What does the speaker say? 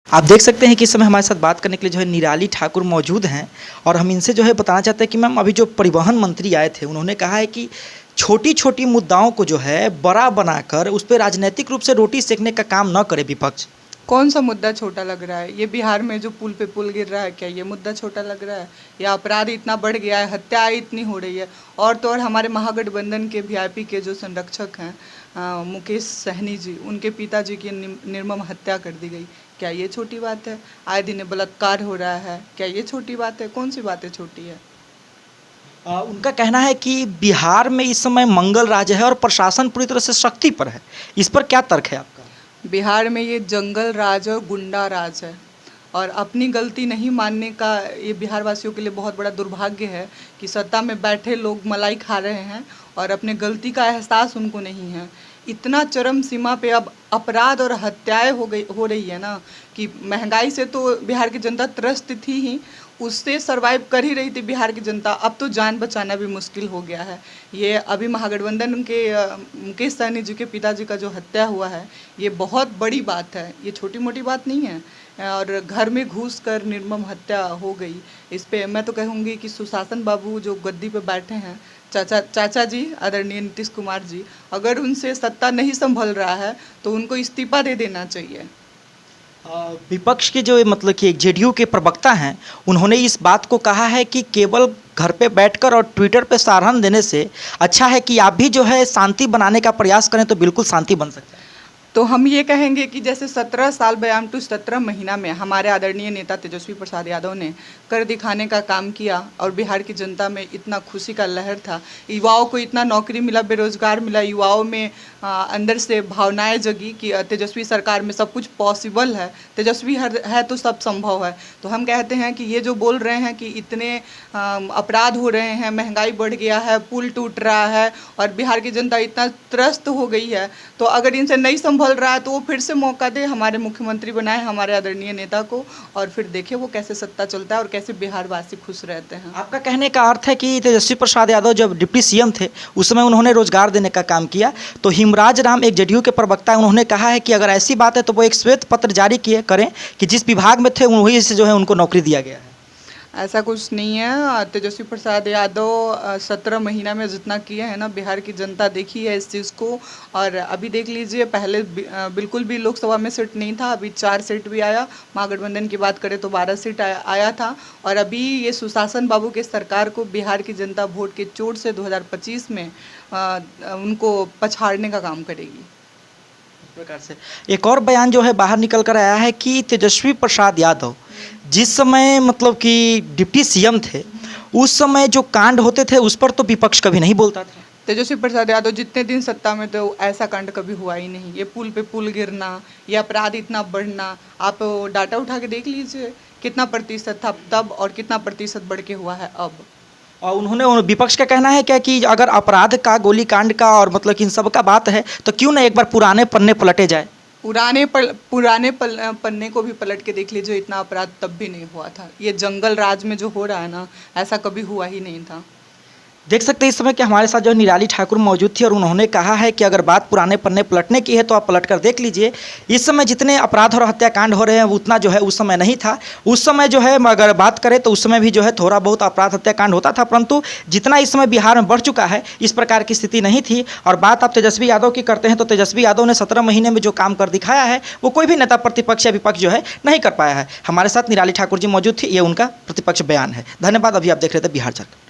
आप देख सकते हैं कि इस समय हमारे साथ बात करने के लिए जो है निराली ठाकुर मौजूद हैं और हम इनसे जो है बताना चाहते हैं कि मैम अभी जो परिवहन मंत्री आए थे उन्होंने कहा है कि छोटी-छोटी मुद्दाओं को जो है बड़ा बनाकर उस पे राजनीतिक रूप से रोटी सेकने का काम न करे विपक्ष। कौन सा मुद्दा छोटा लग रहा है? ये बिहार में जो पुल पे पुल गिर रहा है, क्या ये मुद्दा छोटा लग रहा है? या अपराध इतना बढ़ गया है, हत्याएं इतनी हो रही है, और तो और हमारे महागठबंधन के वीआईपी के जो संरक्षक हैं मुकेश सहनी जी, उनके पिताजी की निर्मम हत्या कर दी गई। क्या ये छोटी बात है? आए दिन बलात्कार हो रहा है, क्या ये छोटी बात है? कौन सी बातें छोटी है? उनका कहना है कि बिहार में इस समय मंगल राज है और प्रशासन पूरी तरह से शक्ति पर है। इस पर क्या तर्क है आपका? बिहार में ये जंगल राज और गुंडा राज है, और अपनी गलती नहीं मानने का ये बिहार वासियों के लिए बहुत बड़ा दुर्भाग्य है कि सत्ता में बैठे लोग मलाई खा रहे हैं और अपने गलती का एहसास उनको नहीं है। इतना चरम सीमा पे अब अपराध और हत्याएं हो रही है ना, कि महंगाई से तो बिहार की जनता त्रस्त थी ही, उससे सरवाइव कर ही रही थी बिहार की जनता, अब तो जान बचाना भी मुश्किल हो गया है। ये अभी महागठबंधन के मुकेश सहनी जी के पिताजी का जो हत्या हुआ है, ये बहुत बड़ी बात है, ये छोटी मोटी बात नहीं है। और घर में घुस कर निर्मम हत्या हो गई। इस पे मैं तो कहूँगी कि सुशासन बाबू जो गद्दी पे बैठे हैं, चाचा जी आदरणीय नीतीश कुमार जी, अगर उनसे सत्ता नहीं संभल रहा है तो उनको इस्तीफा दे देना चाहिए। विपक्ष के जो मतलब कि जेडीयू के प्रवक्ता हैं उन्होंने इस बात को कहा है कि केवल घर पे बैठकर और ट्विटर पे सराहना देने से अच्छा है कि आप भी जो है शांति बनाने का प्रयास करें तो बिल्कुल शांति बन सकता है। तो हम ये कहेंगे कि जैसे 17 साल बयान टू 17 महीना में हमारे आदरणीय नेता तेजस्वी प्रसाद यादव ने कर दिखाने का काम किया और बिहार की जनता में इतना खुशी का लहर था, युवाओं को इतना नौकरी मिला, बेरोजगार मिला, युवाओं में अंदर से भावनाएं जगी कि तेजस्वी सरकार में सब कुछ पॉसिबल है, तेजस्वी है तो सब संभव है। तो हम कहते हैं कि ये जो बोल रहे हैं कि इतने अपराध हो रहे हैं, महंगाई बढ़ गया है, पुल टूट रहा है और बिहार की जनता इतना त्रस्त हो गई है, तो अगर इनसे नहीं संभल रहा है तो वो फिर से मौका दे, हमारे मुख्यमंत्री बनाए हमारे आदरणीय नेता को, और फिर देखे वो कैसे सत्ता चलता है और कैसे बिहार वासी खुश रहते हैं। आपका कहने का अर्थ है कि तेजस्वी प्रसाद यादव जब डिप्टी सीएम थे उस समय उन्होंने रोजगार देने का काम किया, तो हिमराज राम एक जेडीयू के प्रवक्ता हैं, उन्होंने कहा है कि अगर ऐसी बात है तो वो एक श्वेत पत्र जारी करें कि जिस विभाग में थे वहीं से जो है उनको नौकरी दिया गया है। ऐसा कुछ नहीं है। तेजस्वी प्रसाद यादव 17 महीना में जितना किए हैं ना, बिहार की जनता देखी है इस चीज़ को। और अभी देख लीजिए, पहले बिल्कुल भी लोकसभा में सीट नहीं था, अभी 4 सीट भी आया, महागठबंधन की बात करें तो 12 सीट आया था। और अभी ये सुशासन बाबू के सरकार को बिहार की जनता वोट के चोट से 2025 में उनको पछाड़ने का काम करेगी। प्रकार से एक और बयान जो है बाहर निकल कर आया है कि तेजस्वी प्रसाद यादव जिस समय मतलब कि डिप्टी सीएम थे उस समय जो कांड होते थे उस पर तो विपक्ष कभी नहीं बोलता था। तेजस्वी प्रसाद यादव जितने दिन सत्ता में थे ऐसा कांड कभी हुआ ही नहीं। ये पुल पे पुल गिरना, ये अपराध इतना बढ़ना, आप डाटा उठा के देख लीजिए कितना प्रतिशत था तब और कितना प्रतिशत बढ़ के हुआ है अब। और उन्होंने विपक्ष का कहना है क्या कि अगर अपराध का, गोलीकांड का और मतलब कि इन सब का बात है तो क्यों ना एक बार पुराने पन्ने पलटे जाए। पुराने पन्ने को भी पलट के देख लीजिए, इतना अपराध तब भी नहीं हुआ था। ये जंगल राज में जो हो रहा है ना, ऐसा कभी हुआ ही नहीं था। देख सकते हैं इस समय कि हमारे साथ जो निराली ठाकुर मौजूद थी और उन्होंने कहा है कि अगर बात पुराने पन्ने पलटने की है तो आप पलट कर देख लीजिए, इस समय जितने अपराध और हत्याकांड हो रहे हैं उतना जो है उस समय नहीं था। उस समय जो है अगर बात करें तो उस समय भी जो है थोड़ा बहुत अपराध हत्याकांड होता था, परंतु जितना इस समय बिहार में बढ़ चुका है इस प्रकार की स्थिति नहीं थी। और बात आप तेजस्वी यादव की करते हैं तो तेजस्वी यादव ने 17 महीने में जो काम कर दिखाया है वो कोई भी नेता प्रतिपक्ष या विपक्ष जो है नहीं कर पाया है। हमारे साथ निराली ठाकुर जी मौजूद थी, ये उनका प्रतिपक्ष बयान है। धन्यवाद। अभी आप देख रहे थे बिहार झारखंड।